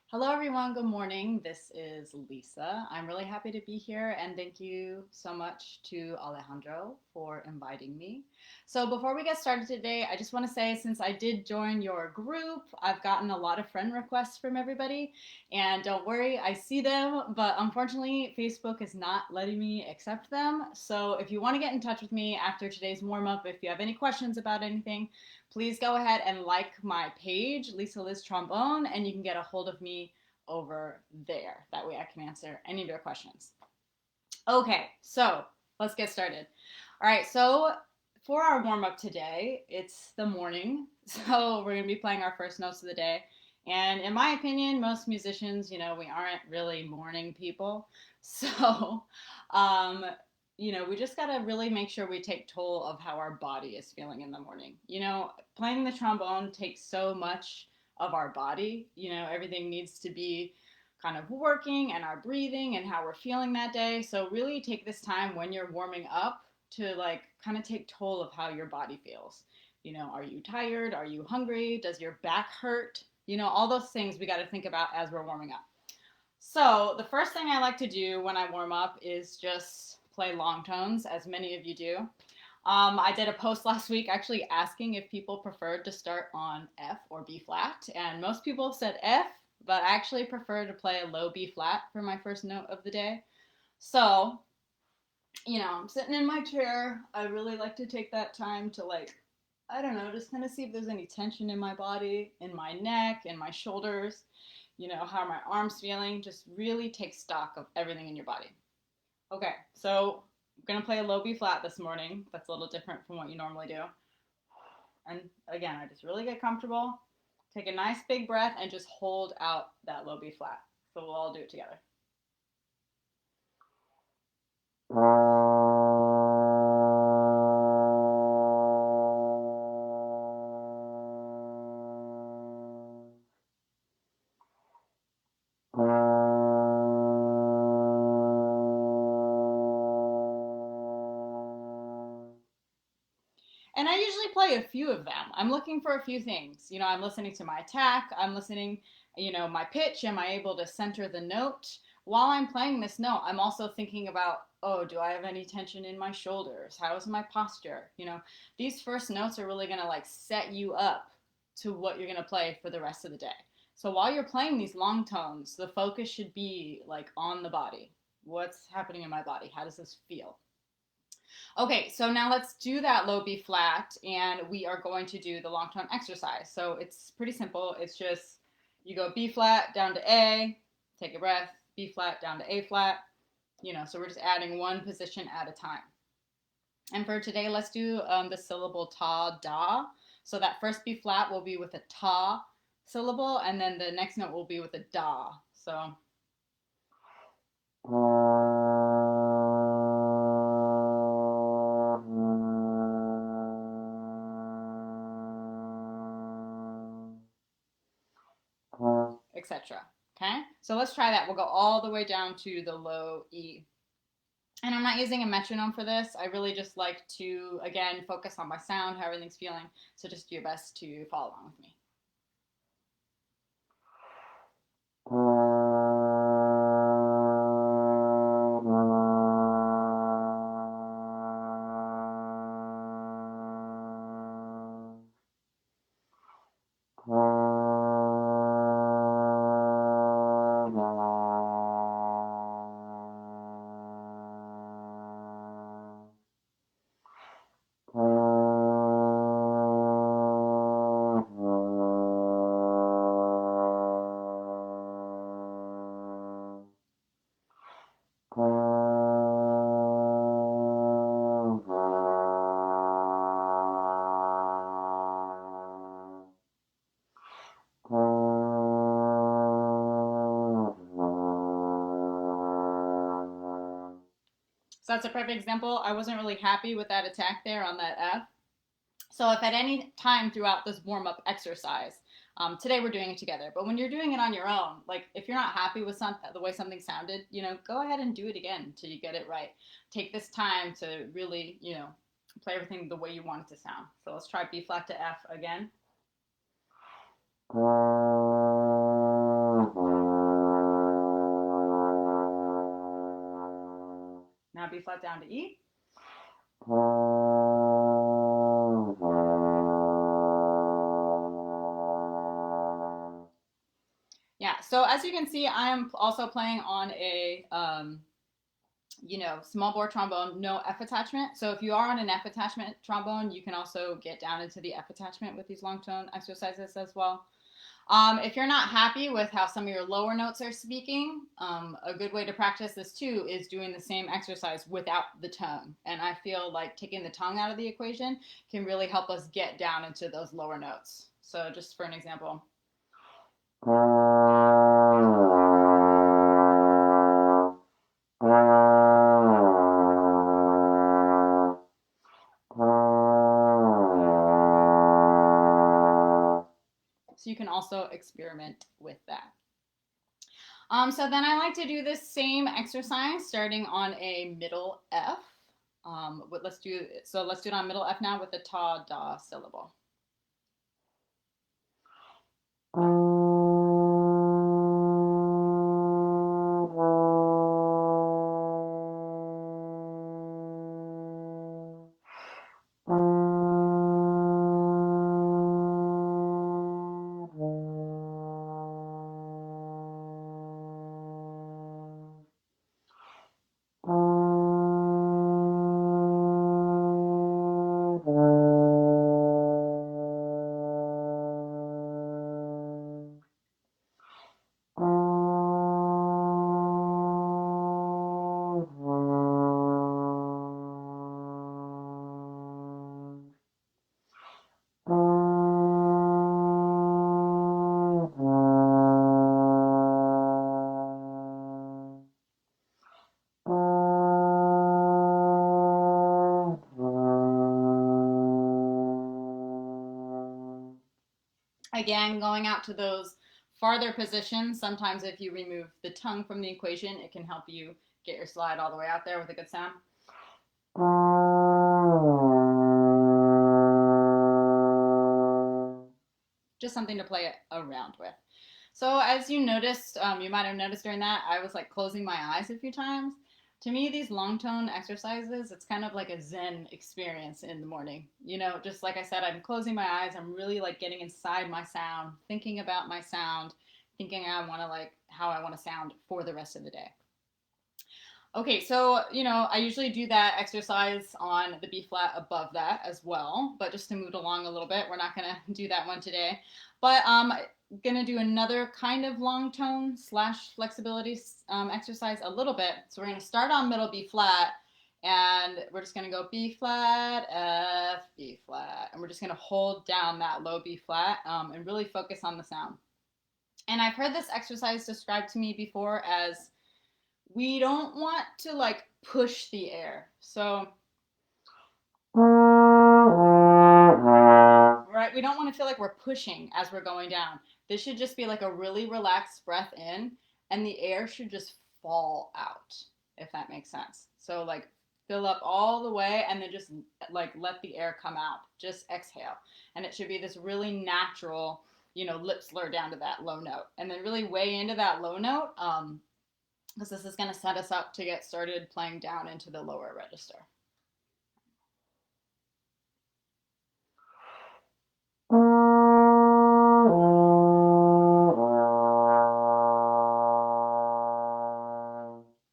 Hello, everyone. Good morning. This is Lisa. I'm really happy to be here, and thank you so much to Alejandro for inviting me. So, before we get started today, I just want to say since I did join your group, I've gotten a lot of friend requests from everybody. And don't worry, I see them, but unfortunately, Facebook is not letting me accept them. So, if you want to get in touch with me after today's warm up, if you have any questions about anything, please go ahead and like my page, Lisa Liz Trombone, and you can get a hold of me over there. That way I can answer any of your questions. Okay, so let's get started. All right, so for our warm up today, it's the morning. So we're going to be playing our first notes of the day. And in my opinion, most musicians, we aren't really morning people. So, um, we just got to really make sure we take toll of how our body is feeling in the morning. Playing the trombone takes so much of our body. Everything needs to be kind of working and our breathing and how we're feeling that day. So really take this time when you're warming up to like kind of take toll of how your body feels. Are you tired? Are you hungry? Does your back hurt? All those things we got to think about as we're warming up. So the first thing I like to do when I warm up is just play long tones, as many of you do. I did a post last week actually asking if people preferred to start on F or B flat, and most people said F, but I actually prefer to play a low B flat for my first note of the day. So, I'm sitting in my chair. I really like to take that time to, like, I don't know, just kind of see if there's any tension in my body, in my neck, in my shoulders, how are my arms feeling. Just really take stock of everything in your body. Okay, so I'm gonna play a low B flat this morning. That's a little different from what you normally do. And again, I just really get comfortable, take a nice big breath, and just hold out that low B flat. So we'll all do it together. And I usually play a few of them. I'm looking for a few things. I'm listening to my attack. I'm listening, my pitch. Am I able to center the note? While I'm playing this note, I'm also thinking about, oh, do I have any tension in my shoulders? How is my posture? These first notes are really going to like set you up to what you're going to play for the rest of the day. So while you're playing these long tones, the focus should be like on the body. What's happening in my body? How does this feel? Okay, so now let's do that low B flat, and we are going to do the long tone exercise. So it's pretty simple. It's just you go B flat down to A, take a breath, B flat down to A flat. So we're just adding one position at a time. And for today, let's do the syllable ta da. So that first B flat will be with a ta syllable, and then the next note will be with a da. So etc. Okay, so let's try that. We'll go all the way down to the low E. And I'm not using a metronome for this. I really just like to, again, focus on my sound, how everything's feeling. So just do your best to follow along with me. So that's a perfect example. I wasn't really happy with that attack there on that F. So if at any time throughout this warm-up exercise, today we're doing it together, but when you're doing it on your own, like if you're not happy with the way something sounded, go ahead and do it again until you get it right. Take this time to really, play everything the way you want it to sound. So let's try B flat to F again. Now B flat down to E. Yeah, so as you can see, I am also playing on a small bore trombone, no F attachment. So if you are on an F attachment trombone, you can also get down into the F attachment with these long tone exercises as well. If you're not happy with how some of your lower notes are speaking, a good way to practice this too is doing the same exercise without the tongue. And I feel like taking the tongue out of the equation can really help us get down into those lower notes. So just for an example. So you can also experiment with that. So then I like to do this same exercise starting on a middle F. Let's do it on middle F now with the ta da syllable. Again, going out to those farther positions, sometimes if you remove the tongue from the equation, it can help you get your slide all the way out there with a good sound. Just something to play around with. So as you noticed, you might have noticed during that, I was like closing my eyes a few times. To me, these long tone exercises, it's kind of like a Zen experience in the morning. Just like I said, I'm closing my eyes. I'm really like getting inside my sound, thinking about my sound, thinking how I want to sound for the rest of the day. Okay, so, I usually do that exercise on the B flat above that as well, but just to move along a little bit, we're not going to do that one today. But going to do another kind of long tone / flexibility exercise a little bit. So we're going to start on middle B flat, and we're just going to go B flat, F, B flat, and we're just going to hold down that low B flat and really focus on the sound. And I've heard this exercise described to me before as we don't want to like push the air. So, right, we don't want to feel like we're pushing as we're going down. This should just be like a really relaxed breath in, and the air should just fall out, if that makes sense. So like fill up all the way and then just like let the air come out. Just exhale. And it should be this really natural, lip slur down to that low note. And then really weigh into that low note. Because this is going to set us up to get started playing down into the lower register.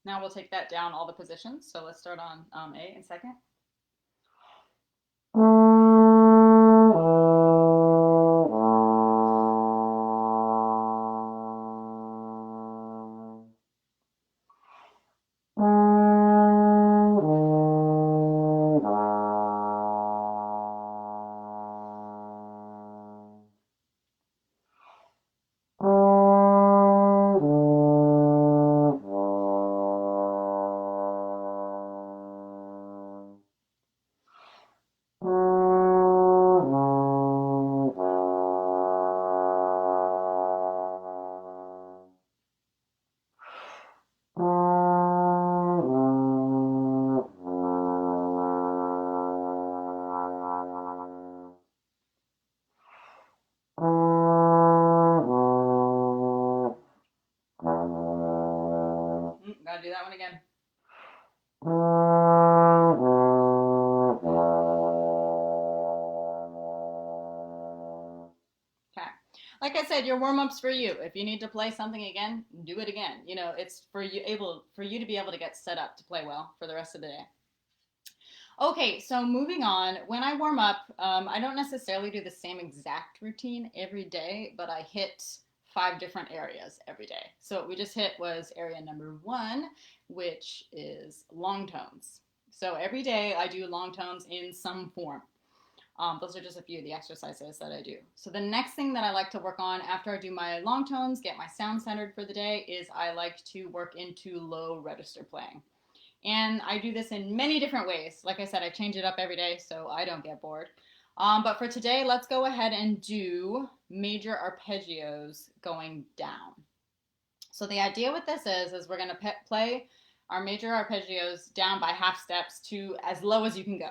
Now we'll take that down all the positions. So let's start on A in second. Gotta do that one again. Okay. Like I said, your warm-up's for you. If you need to play something again, do it again. You know, it's for you to be able to get set up to play well for the rest of the day. Okay, so moving on. When I warm up, I don't necessarily do the same exact routine every day, but I hit 5 different areas every day. So what we just hit was area number 1, which is long tones. So every day I do long tones in some form. Those are just a few of the exercises that I do. So the next thing that I like to work on after I do my long tones, get my sound centered for the day, is I like to work into low register playing. And I do this in many different ways. Like I said, I change it up every day so I don't get bored. But for today, let's go ahead and do major arpeggios going down. So the idea with this is we're going to play our major arpeggios down by half steps to as low as you can go.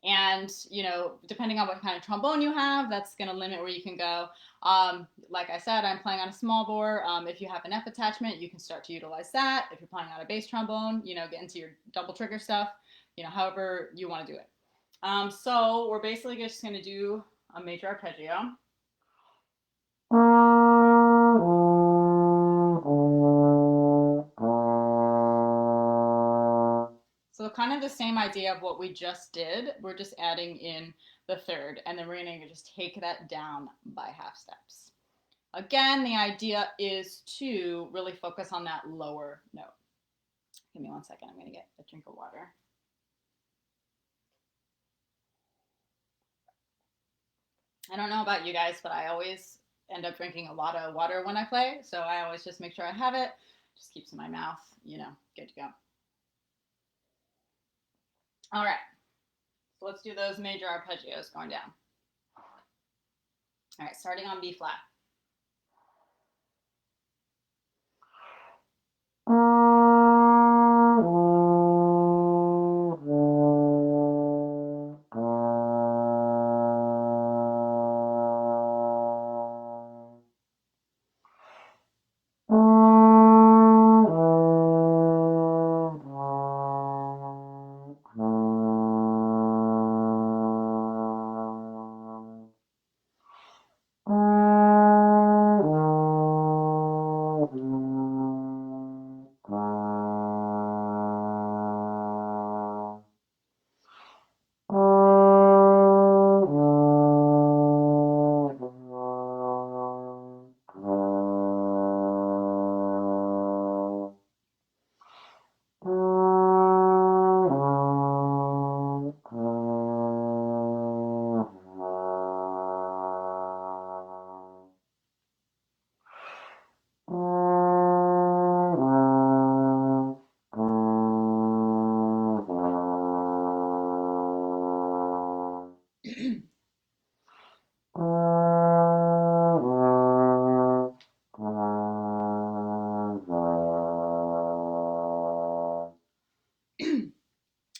And, you know, depending on what kind of trombone you have, that's going to limit where you can go. Like I said, I'm playing on a small bore. If you have an F attachment, you can start to utilize that. If you're playing on a bass trombone, you know, get into your double trigger stuff, you know, however you want to do it. So we're basically just going to do a major arpeggio. So kind of the same idea of what we just did. We're just adding in the third, and then we're going to just take that down by half steps. Again, the idea is to really focus on that lower note. Give me 1 second. I'm going to get a drink of water. I don't know about you guys, but I always end up drinking a lot of water when I play. So I always just make sure I have it. Just keeps in my mouth, you know, good to go. All right. So let's do those major arpeggios going down. All right, starting on B flat.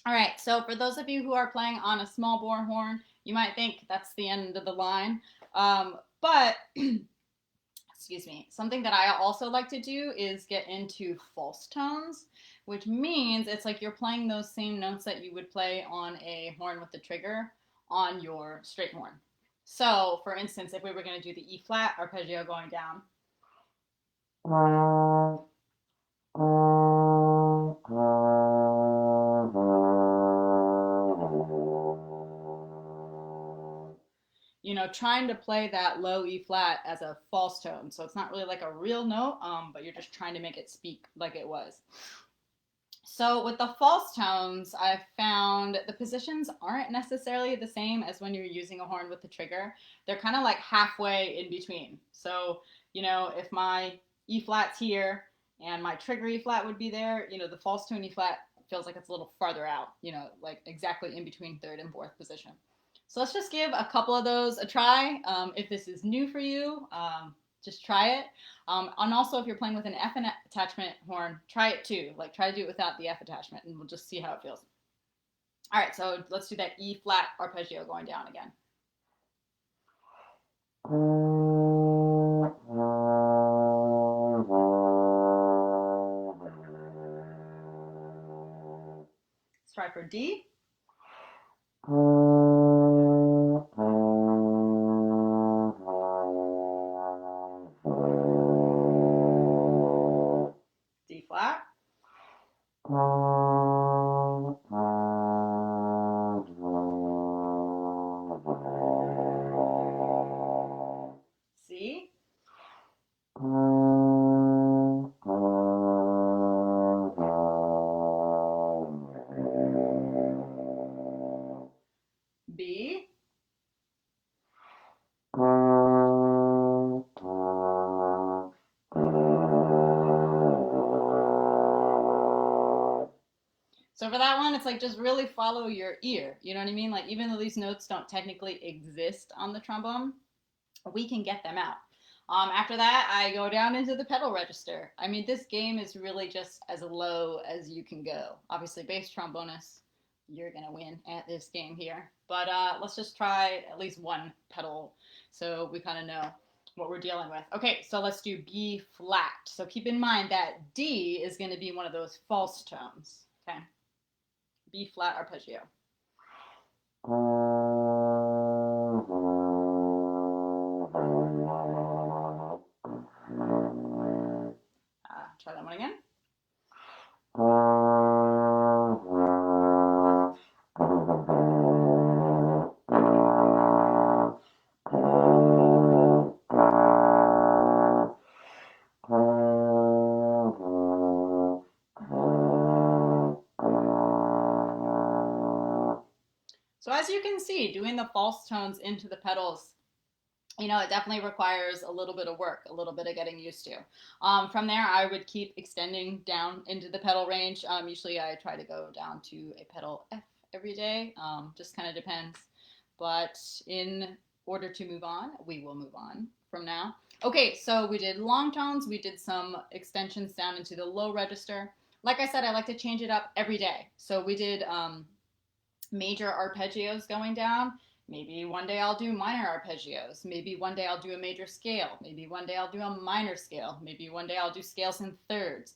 All right, so for those of you who are playing on a small bore horn, you might think that's the end of the line. But, excuse me, something that I also like to do is get into false tones, which means it's like you're playing those same notes that you would play on a horn with the trigger on your straight horn. So, for instance, if we were going to do the E flat arpeggio going down, you know, trying to play that low E flat as a false tone. So it's not really like a real note, but you're just trying to make it speak like it was. So with the false tones, I've found the positions aren't necessarily the same as when you're using a horn with the trigger. They're kind of like halfway in between. So, you know, if my E flat's here and my trigger E flat would be there, you know, the false tone E flat feels like it's a little farther out, you know, like exactly in between third and fourth position. So let's just give a couple of those a try. If this is new for you, just try it. And also if you're playing with an F attachment horn, try it too. Like try to do it without the F attachment and we'll just see how it feels. All right, so let's do that E flat arpeggio going down again. try for D. D flat. C. B. So for that one, it's like just really follow your ear. You know what I mean? Like even though these notes don't technically exist on the trombone, we can get them out. After that, I go down into the pedal register. I mean, this game is really just as low as you can go. Obviously, bass trombonist, you're gonna win at this game here. But let's just try at least one pedal so we kind of know what we're dealing with. Okay, so let's do B flat. So keep in mind that D is gonna be one of those false tones. Okay, B flat arpeggio. Try that one again. So as you can see, doing the false tones into the pedals, you know, it definitely requires a little bit of work, a little bit of getting used to. From there, I would keep extending down into the pedal range. Usually I try to go down to a pedal F every day, just kind of depends. But in order to move on, we will move on from now. Okay, so we did long tones, we did some extensions down into the low register. Like I said, I like to change it up every day. So we did major arpeggios going down. Maybe one day I'll do minor arpeggios. Maybe one day I'll do a major scale. Maybe one day I'll do a minor scale. Maybe one day I'll do scales in thirds.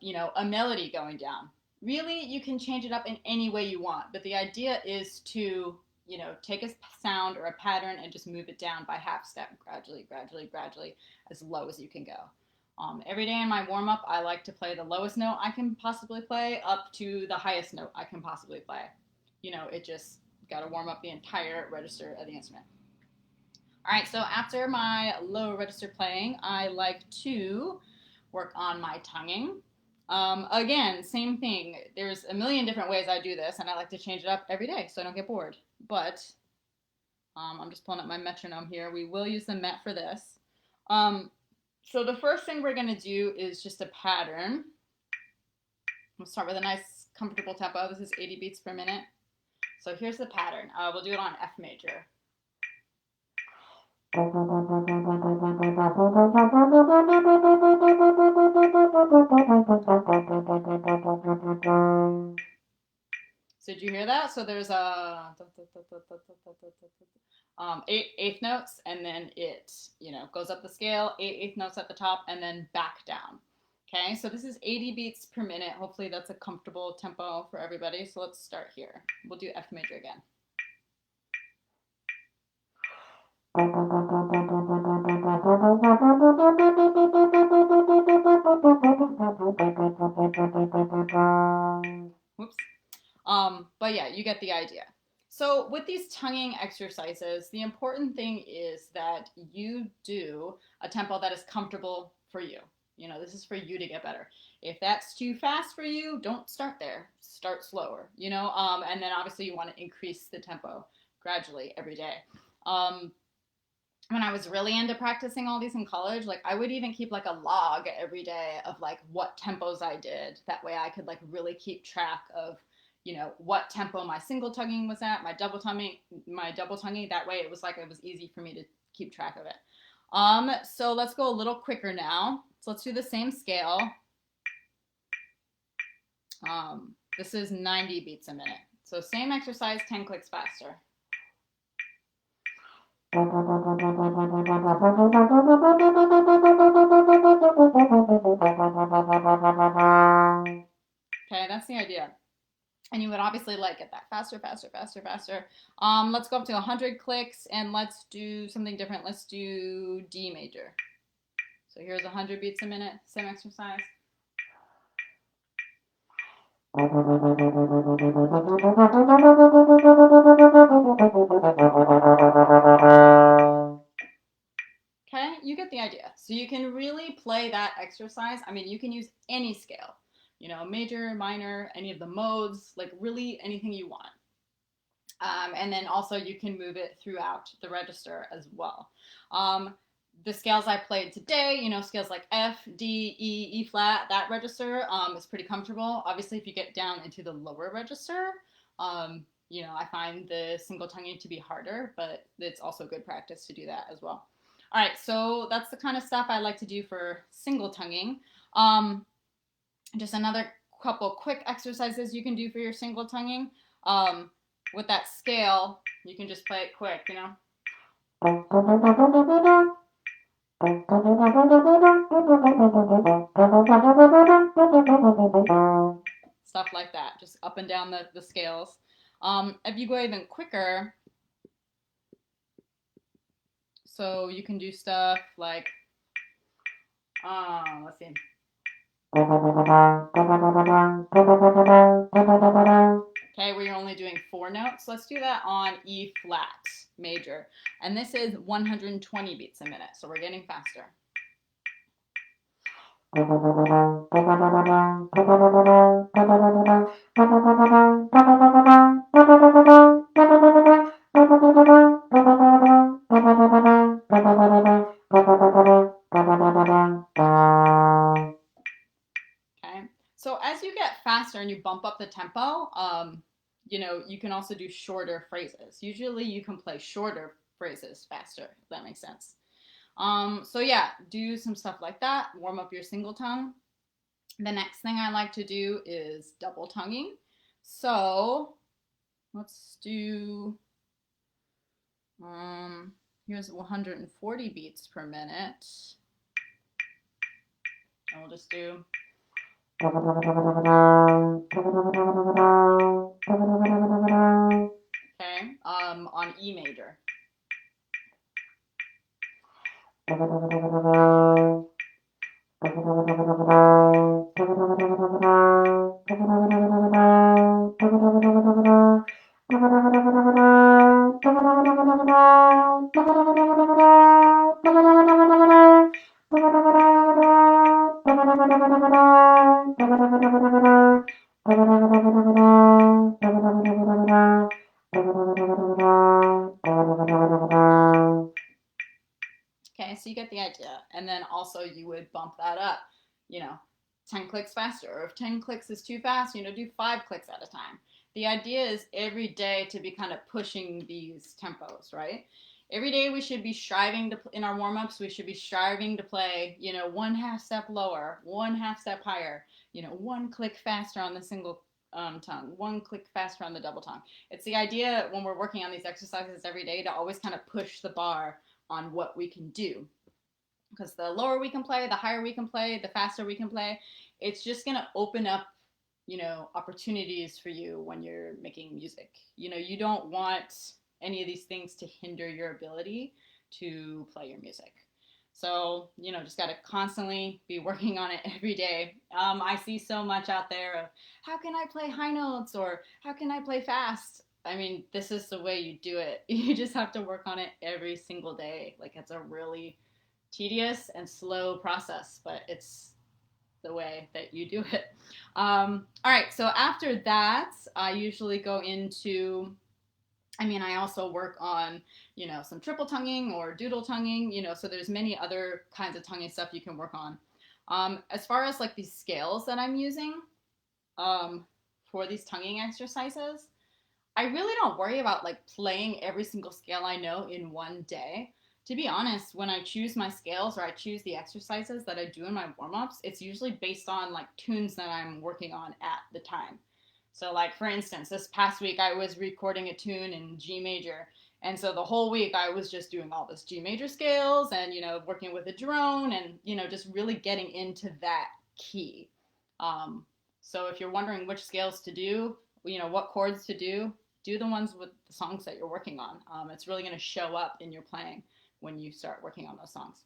You know, a melody going down. Really, you can change it up in any way you want, but the idea is to, you know, take a sound or a pattern and just move it down by half step, gradually, gradually, gradually, as low as you can go. Every day in my warm-up, I like to play the lowest note I can possibly play up to the highest note I can possibly play. You know, it just got to warm up the entire register of the instrument. All right, so after my low register playing, I like to work on my tonguing. Again, same thing. There's a million different ways I do this, and I like to change it up every day so I don't get bored. But I'm just pulling up my metronome here. We will use the met for this. So the first thing we're going to do is just a pattern. We'll start with a nice, comfortable tempo. This is 80 beats per minute. So here's the pattern. We'll do it on F major. So did you hear that? So there's a eighth notes, and then it, you know, goes up the scale, eighth notes at the top, and then back down. Okay, so this is 80 beats per minute. Hopefully that's a comfortable tempo for everybody. So let's start here. We'll do F major again. Whoops. But yeah, you get the idea. So with these tonguing exercises, the important thing is that you do a tempo that is comfortable for you. You know, this is for you to get better. If that's too fast for you, don't start there. Start slower, you know, and then obviously you want to increase the tempo gradually every day. When I was really into practicing all these in college, like I would even keep like a log every day of like what tempos I did. That way I could like really keep track of, you know, what tempo my single tonguing was at, my double tonguing. That way it was easy for me to keep track of it. So let's go a little quicker now. So let's do the same scale. This is 90 beats a minute. So same exercise, 10 clicks faster. Okay, that's the idea. obviously like get that faster, faster, faster, faster. Let's go up to 100 clicks and let's do something different. Let's do D major. So here's 100 beats a minute, same exercise. Okay, you get the idea. So you can really play that exercise. I mean, you can use any scale, you know, major, minor, any of the modes, like really anything you want. And then also you can move it throughout the register as well. The scales I played today, you know, scales like F, D, E, E flat, that register is pretty comfortable. Obviously, if you get down into the lower register, you know, I find the single tonguing to be harder, but it's also good practice to do that as well. All right, so that's the kind of stuff I like to do for single tonguing. Just another couple quick exercises you can do for your single tonguing. With that scale, you can just play it quick, you know. Stuff like that, just up and down the scales. If you go even quicker, so you can do stuff like, let's see. Okay, where you're only doing 4 notes. Let's do that on E flat major. And this is 120 beats a minute, so we're getting faster. Okay, so as you get faster and you bump up the tempo, you know, you can also do shorter phrases. Usually you can play shorter phrases faster, if that makes sense. So yeah, do some stuff like that. Warm up your single tongue. The next thing I like to do is double tonguing. So let's do, here's 140 beats per minute. And we'll just do. Okay, on E major. Okay, so you get the idea. And then also you would bump that up, you know, 10 clicks faster. Or if 10 clicks is too fast, you know, do 5 clicks at a time. The idea is every day to be kind of pushing these tempos, right? Every day we should be striving to, in our warm-ups, we should be striving to play, you know, 1/2 step lower, 1/2 step higher, you know, 1 click faster on the single tongue, 1 click faster on the double tongue. It's the idea when we're working on these exercises every day to always kind of push the bar on what we can do. Because the lower we can play, the higher we can play, the faster we can play, it's just going to open up, you know, opportunities for you when you're making music. You know, you don't want any of these things to hinder your ability to play your music. So, you know, just got to constantly be working on it every day. I see so much out there of how can I play high notes or how can I play fast? I mean, this is the way you do it. You just have to work on it every single day. Like, it's a really tedious and slow process, but it's the way that you do it. All right, so after that, I usually go into, I also work on, you know, some triple tonguing or doodle tonguing, you know, so there's many other kinds of tonguing stuff you can work on. As far as like these scales that I'm using for these tonguing exercises, I really don't worry about like playing every single scale I know in one day. To be honest, when I choose my scales or I choose the exercises that I do in my warm-ups, it's usually based on like tunes that I'm working on at the time. So like for instance, this past week I was recording a tune in G major. And so the whole week I was just doing all this G major scales and, you know, working with a drone and, you know, just really getting into that key. So if you're wondering which scales to do, what chords to do the ones with the songs that you're working on. It's really going to show up in your playing when you start working on those songs.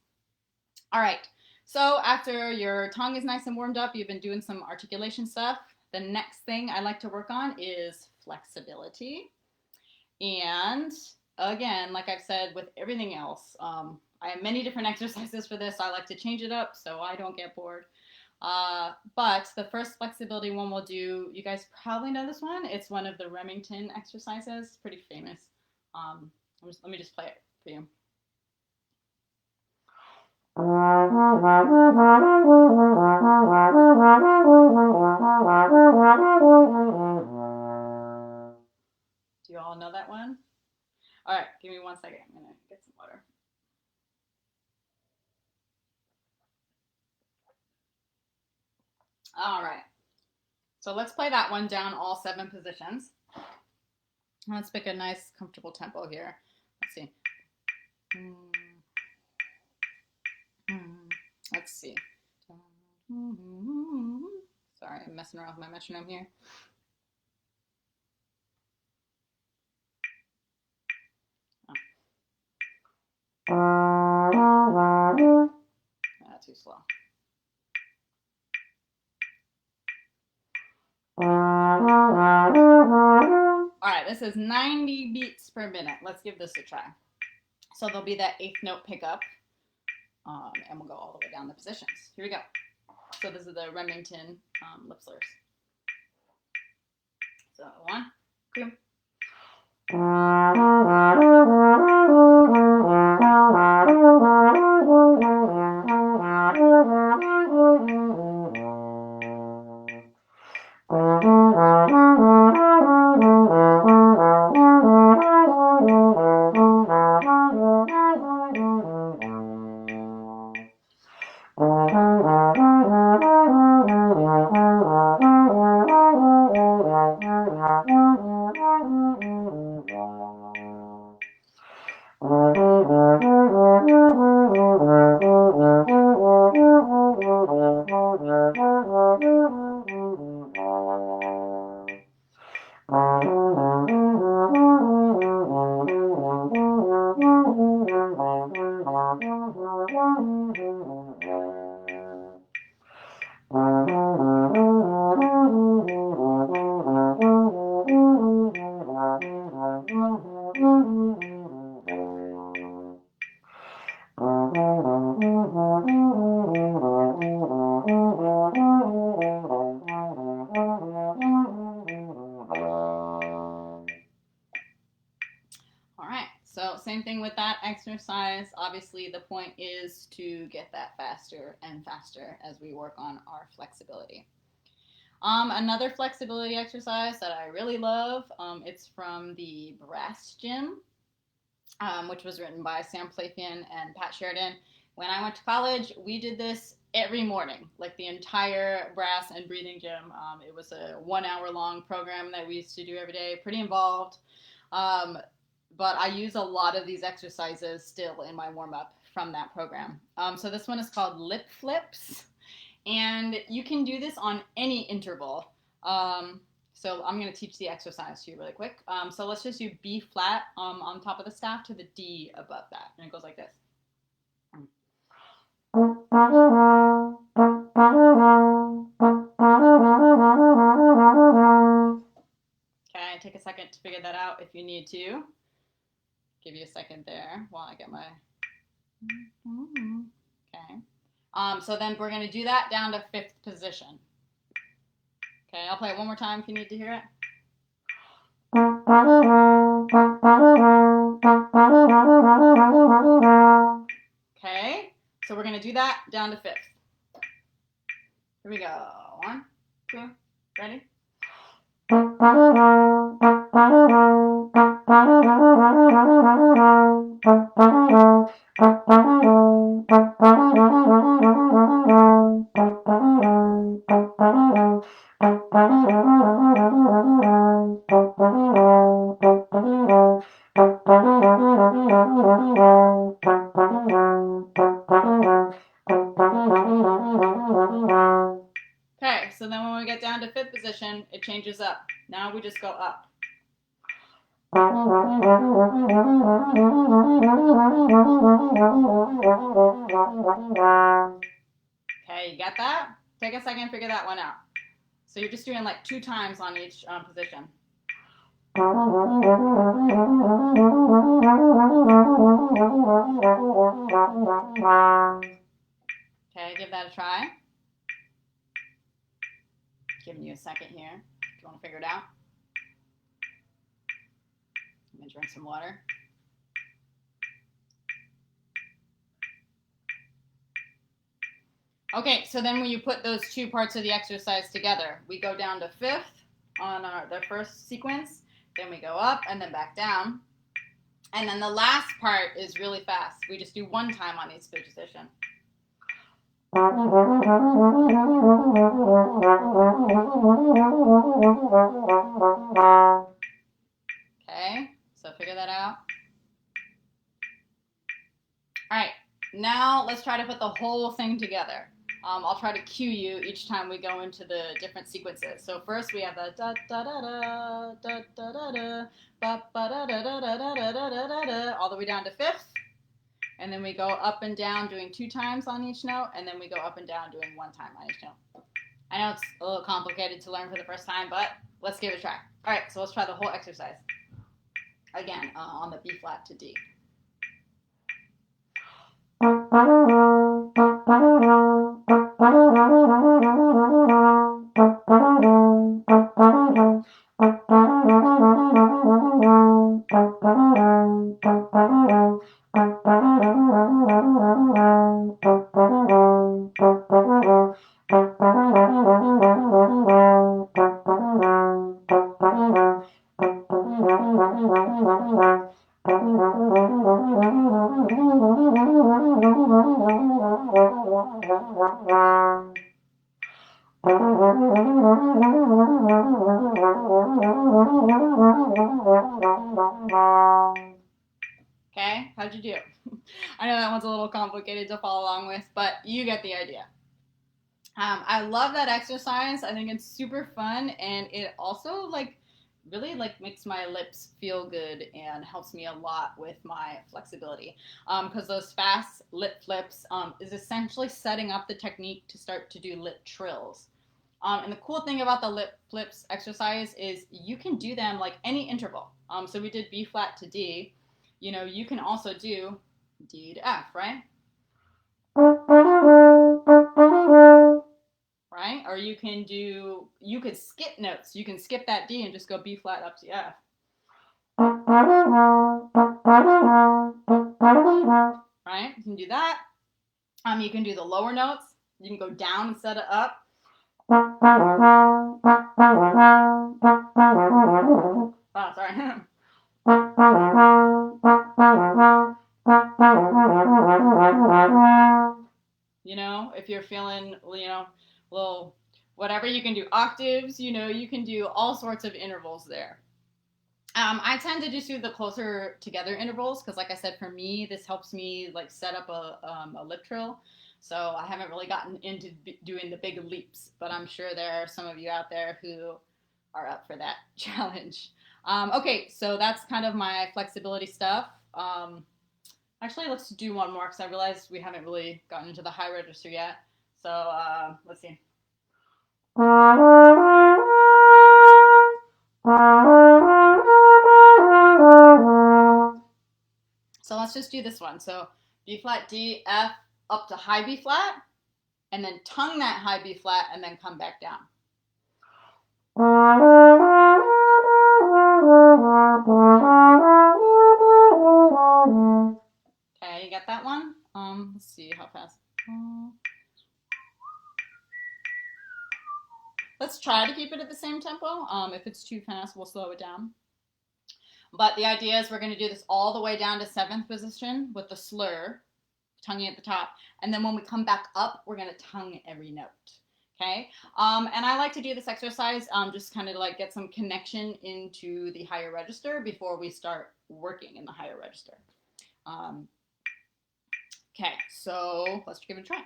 All right, so after your tongue is nice and warmed up, you've been doing some articulation stuff. The next thing I like to work on is flexibility. And again, like I've said with everything else, I have many different exercises for this. I like to change it up so I don't get bored. But the first flexibility one we'll do, you guys probably know this one. It's one of the Remington exercises. It's pretty famous. Let me just play it for you. Do you all know that one? All right, give me 1 second. I'm gonna get some water. All right, so let's play that one down all 7 positions. Let's pick a nice, comfortable tempo here. Let's see. Let's see. Sorry, I'm messing around with my metronome here. Too slow. All right, this is 90 beats per minute. Let's give this a try. So there'll be that 8th note pickup, and we'll go all the way down the positions. Here we go. So this is the Remington lip slurs. So 1, 2. So same thing with that exercise. Obviously, the point is to get that faster and faster as we work on our flexibility. Another flexibility exercise that I really love, it's from the Brass Gym, which was written by Sam Playfian and Pat Sheridan. When I went to college, we did this every morning, like the entire brass and breathing gym. It was a 1 hour long program that we used to do every day, pretty involved. But I use a lot of these exercises still in my warm-up from that program. So this one is called lip flips, and you can do this on any interval. So I'm going to teach the exercise to you really quick. So let's just do B flat on top of the staff to the D above that, and it goes like this. Okay, take a second to figure that out if you need to. Give you a second there while I get my... Okay. So then we're going to do that down to 5th position. Okay, I'll play it one more time if you need to hear it. Okay, so we're going to do that down to 5th. Here we go. 1, 2, ready? Okay, so then when we get down to fifth position, it changes up. Now we just go up. Okay, you got that? Take a second, figure that one out. So you're just doing like 2 times on each position. Okay, give that a try. Giving you a second here if you want to figure it out. I'm going to drink some water. Okay, so then when you put those 2 parts of the exercise together, we go down to fifth on the first sequence, then we go up and then back down. And then the last part is really fast. We just do 1 time on each position. Okay, so figure that out. All right, now let's try to put the whole thing together. I'll try to cue you each time we go into the different sequences. So first we have the da da da da da da da da ba ba da da da da da da da da da all the way down to fifth, and then we go up and down doing 2 times on each note, and then we go up and down doing 1 time on each note. I know it's a little complicated to learn for the first time, but let's give it a try. All right, so let's try the whole exercise. Again, on the B flat to D. Okay, how'd you do? I know that one's a little complicated to follow along with, but you get the idea. I love that exercise. I think it's super fun, and it also really makes my lips feel good and helps me a lot with my flexibility. Because those fast lip flips is essentially setting up the technique to start to do lip trills. And the cool thing about the lip flips exercise is you can do them like any interval. So we did B flat to D. You know, you can also do D to F, right? Right? Or you could skip notes. You can skip that D and just go B flat up to F. Right? You can do that. You can do the lower notes. You can go down instead of up. Oh, sorry. You know, if you're feeling, little whatever, you can do octaves, you can do all sorts of intervals there. I tend to just do the closer together intervals because, like I said, for me, this helps me set up a lip trill. So I haven't really gotten into doing the big leaps, but I'm sure there are some of you out there who are up for that challenge. Okay, so that's kind of my flexibility stuff. Actually, let's do one more because I realized we haven't really gotten into the high register yet. So let's see. So let's just do this one. So B flat, D, F, up to high B flat, and then tongue that high B flat, and then come back down. Okay, you got that one? Let's see how fast. Let's try to keep it at the same tempo. If it's too fast, we'll slow it down. But the idea is we're going to do this all the way down to 7th position with the slur, tonguing at the top. And then when we come back up, we're going to tongue every note. Okay? And I like to do this exercise just kind of to get some connection into the higher register before we start working in the higher register. Okay, so let's give it a try.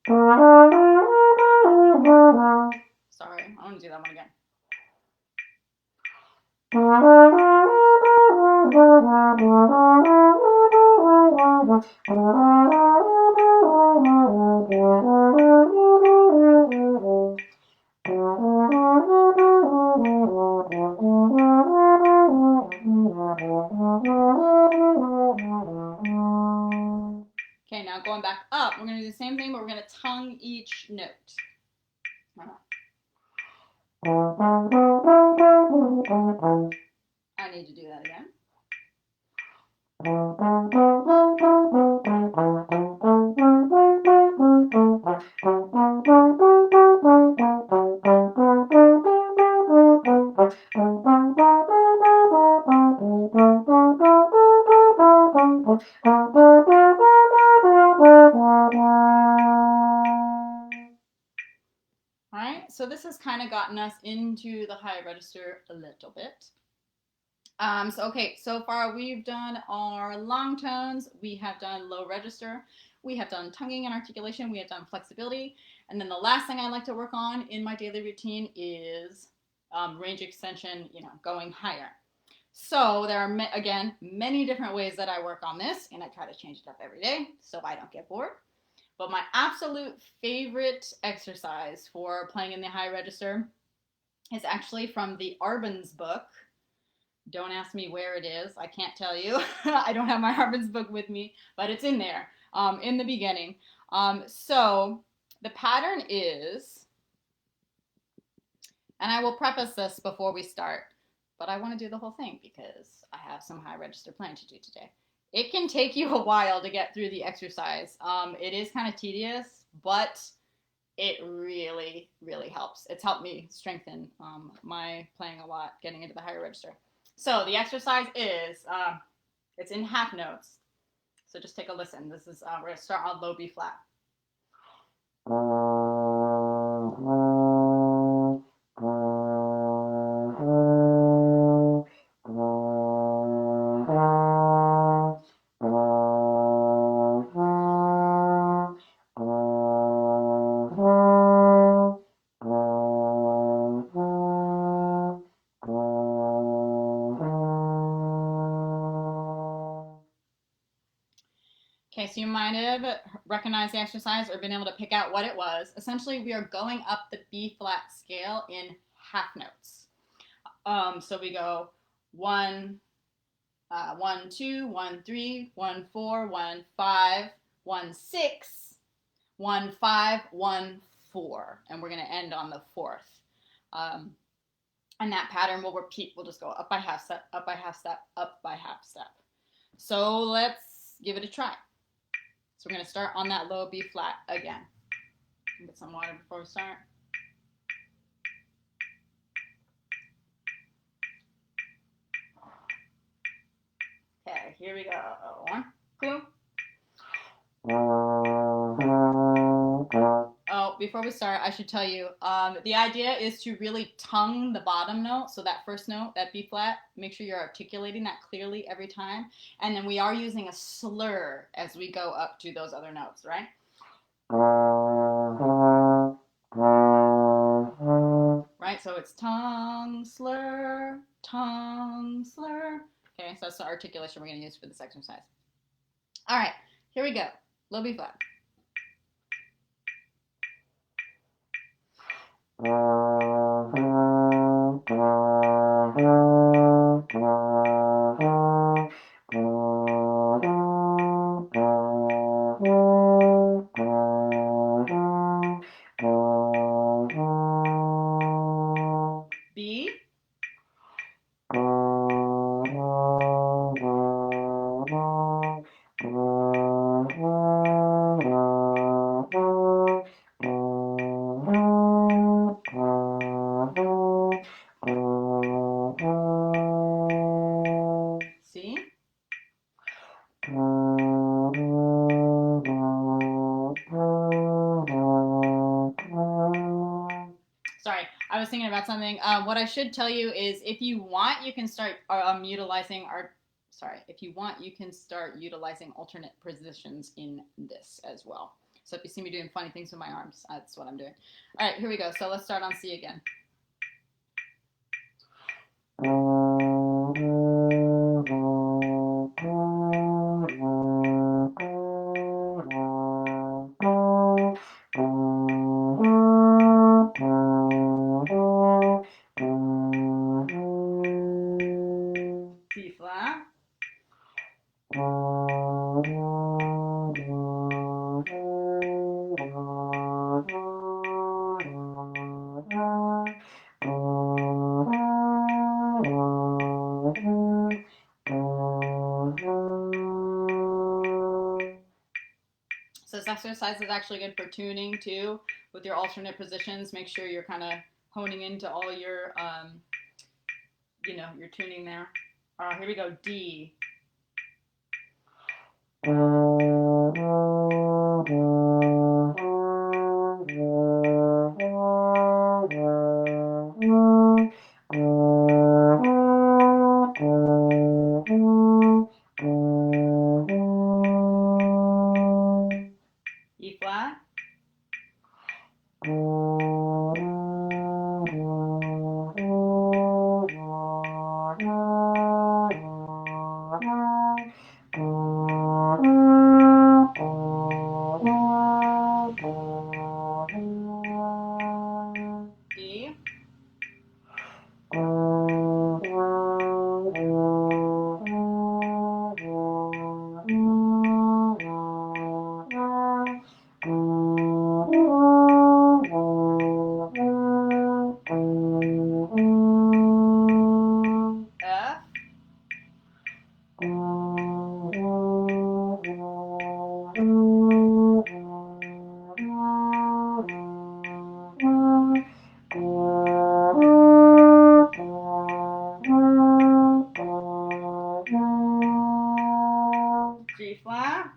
Sorry, I want to do that one again. Okay, now going back up, we're going to do the same thing, but we're going to tongue each note. I need to do that again. Alright, so this has kind of gotten us into the high register a little bit. So far we've done our long tones, we have done low register, we have done tonguing and articulation, we have done flexibility, and then the last thing I like to work on in my daily routine is range extension, going higher. So there are, again, many different ways that I work on this, and I try to change it up every day so I don't get bored. But my absolute favorite exercise for playing in the high register is actually from the Arbon's book. Don't ask me where it is. I can't tell you. I don't have my Arbon's book with me, but it's in there in the beginning. So the pattern is, and I will preface this before we start, but I want to do the whole thing because I have some high register playing to do today. It can take you a while to get through the exercise. It is kind of tedious, but it really, really helps. It's helped me strengthen my playing a lot, getting into the higher register. So the exercise is, it's in half notes. So just take a listen. This is, we're going to start on low B flat. Okay, so you might have recognized the exercise or been able to pick out what it was. Essentially, we are going up the B flat scale in half notes. So we go 1, 1, 2, 1, 3, 1, 4, 1, 5, 1, 6, 1, 5, 1, 4. And we're going to end on the fourth. And that pattern will repeat. We'll just go up by half step, up by half step, up by half step. So let's give it a try. So we're going to start on that low B flat again. Get some water before we start. Okay, here we go. 1, 2. Oh, before we start, I should tell you, the idea is to really tongue the bottom note. So that first note, that B flat, make sure you're articulating that clearly every time. And then we are using a slur as we go up to those other notes, right? Right, so it's tongue, slur, tongue, slur. Okay, so that's the articulation we're going to use for this exercise. All right, here we go. Low B flat. B. C. Sorry, I was thinking about something. What I should tell you is, if you want, you can start utilizing our. Sorry, if you want, you can start utilizing alternate positions in this as well. So if you see me doing funny things with my arms, that's what I'm doing. All right, here we go. So let's start on C again. C flat. So this exercise is actually good for tuning too, with your alternate positions. Make sure you're kind of honing into all your, your tuning there. Here we go, D. E flat. E. F. G flat.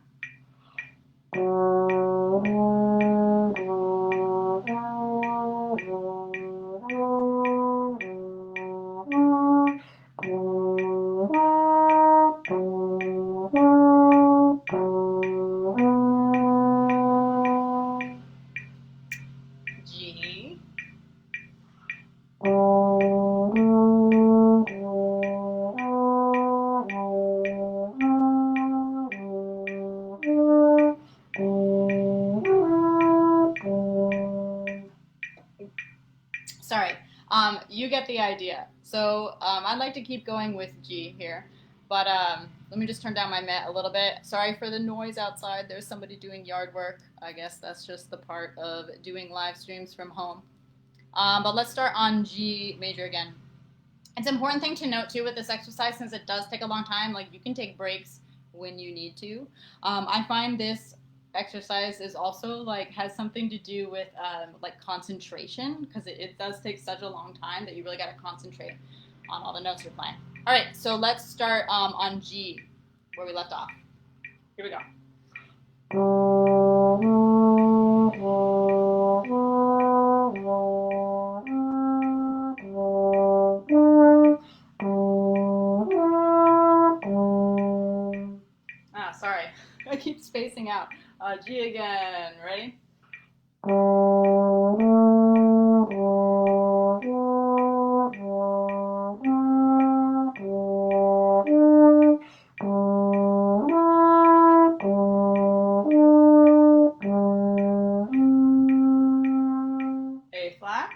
G. Sorry, you get the idea. So I'd like to keep going with G here, but let me just turn down my mat a little bit. Sorry for the noise outside. There's somebody doing yard work. I guess that's just the part of doing live streams from home. But let's start on G major again. It's an important thing to note too with this exercise, since it does take a long time. Like, you can take breaks when you need to. I find this exercise is also like has something to do with like concentration, because it does take such a long time that you really got to concentrate on all the notes you're playing. All right, so let's start on G, where we left off. Here we go. Sorry, I keep spacing out. G again, ready? A flat.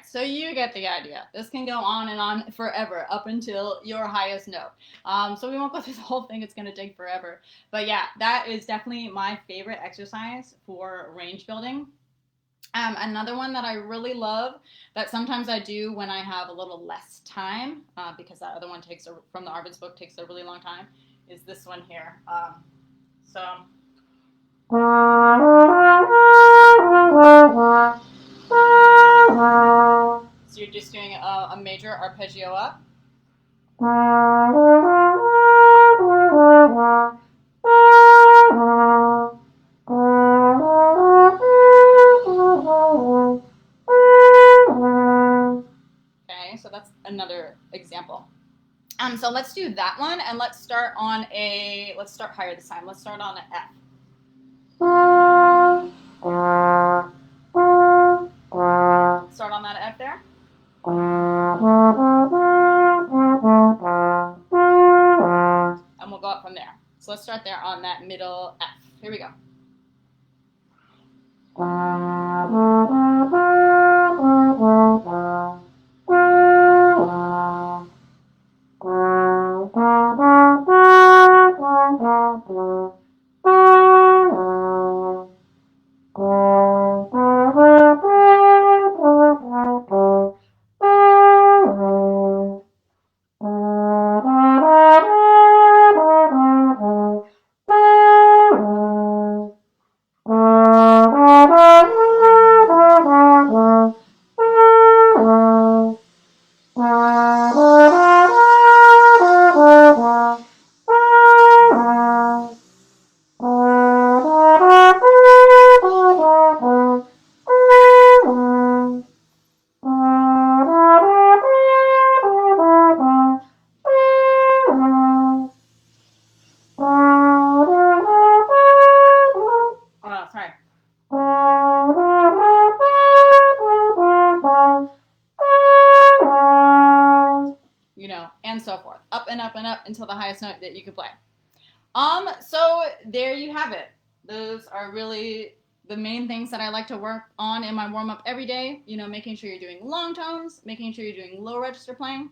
So you get the idea. This can go on and on forever, up until your highest note. So we won't go through the whole thing. It's going to take forever. But yeah, that is definitely my favorite exercise for range building. Another one that I really love that sometimes I do when I have a little less time, because that other one from the Arvin's book takes a really long time, is this one here. So So you're just doing a major arpeggio up. Okay, so that's another example. So let's do that one, and let's start higher this time. Let's start on an F. Start on that F there. And we'll go up from there. So let's start there on that middle F. Here we go. Sorry. And so forth, up and up and up until the highest note that you can play. So there you have it. Those are really the main things that I like to work on in my warm-up every day. Making sure you're doing long tones, making sure you're doing low register playing,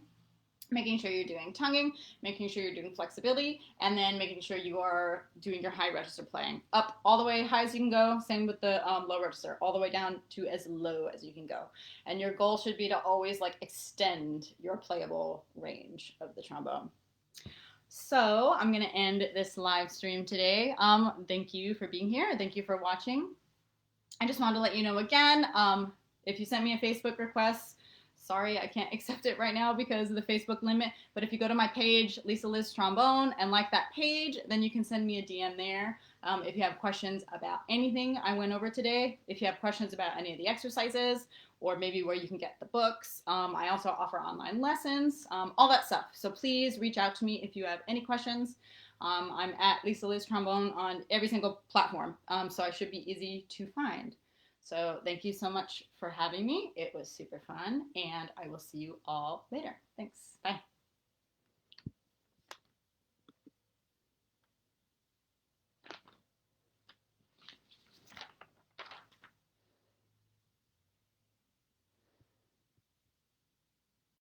making sure you're doing tonguing, making sure you're doing flexibility, and then making sure you are doing your high register playing. Up all the way high as you can go, same with the low register, all the way down to as low as you can go. And your goal should be to always extend your playable range of the trombone. So I'm going to end this live stream today. Thank you for being here. Thank you for watching. I just wanted to let you know again, if you sent me a Facebook request, sorry, I can't accept it right now because of the Facebook limit. But if you go to my page, Lisa Liz Trombone, and like that page, then you can send me a DM there. If you have questions about anything I went over today, if you have questions about any of the exercises, or maybe where you can get the books. I also offer online lessons, all that stuff. So please reach out to me if you have any questions. I'm at Lisa Liz Trombone on every single platform, so I should be easy to find. So thank you so much for having me. It was super fun, and I will see you all later. Thanks. Bye.